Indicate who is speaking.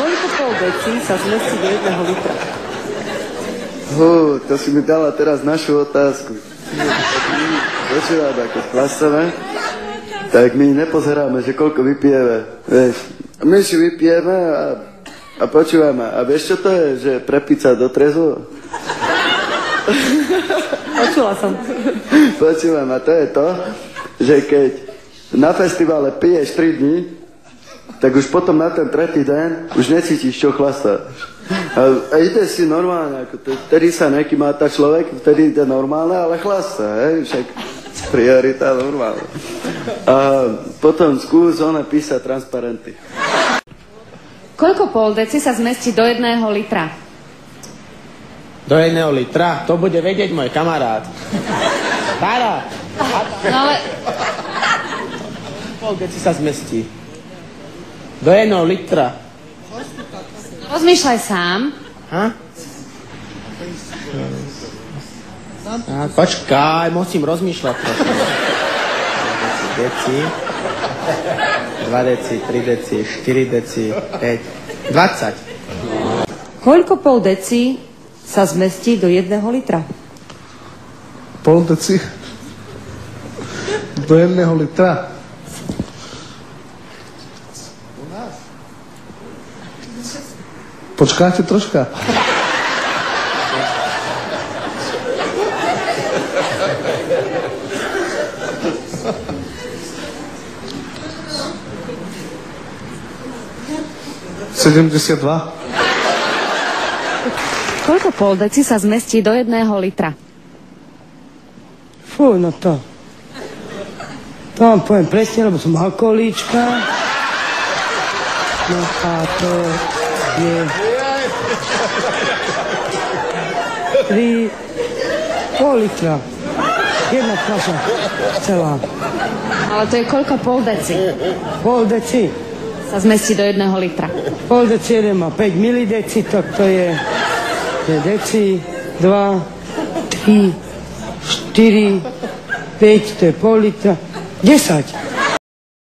Speaker 1: Koľko pol deci sa zmestí do 1 litra?
Speaker 2: To si mi dala teraz našu otázku. Počúvaj, ako klasové, tak my nepozeráme, že koľko vypijeme, vieš. My si vypijeme a počúvame. A vieš, čo to je, že prepica do trezu?
Speaker 1: Počula som.
Speaker 2: Počúvam, a to je to, že keď na festivale piješ 3 dní, tak už potom na ten tretí deň už necítiš, čo chlastá. A ide si normálne, vtedy sa nekymáta človek, vtedy ide normálne, ale chlastá, hej, však priorita normálne. A potom skús písať transparenty.
Speaker 1: Koľko pol deci sa zmestí do 1 litra?
Speaker 3: Do 1 litra? To bude vedieť môj kamarát. Tára!
Speaker 1: No ale...
Speaker 3: Pol deci sa zmestí. Do 1 litra.
Speaker 1: Rozmýšľaj sám.
Speaker 3: Počkaj, musím rozmýšľať trošku. Deci. 2 deci, 3 deci, 4 deci, 5, 20.
Speaker 1: Koľko pol deci sa zmestí do 1 litra?
Speaker 4: Pol deci? Do 1 litra? Počkáte troška.
Speaker 1: Koľko pol deci sa zmestí do 1 litra?
Speaker 5: Fú, no to vám poviem presne, lebo som alkoholíčka. No a to je 3,5 litra. 1 fľaša celá.
Speaker 1: Ale to je koľko pol deci?
Speaker 5: Pol deci.
Speaker 1: Sa zmestí do 1 litra.
Speaker 5: Pol deci, jeden má 5 milideci, tak to je deci, 2, 3, 4, 5, to je pol litra. 10.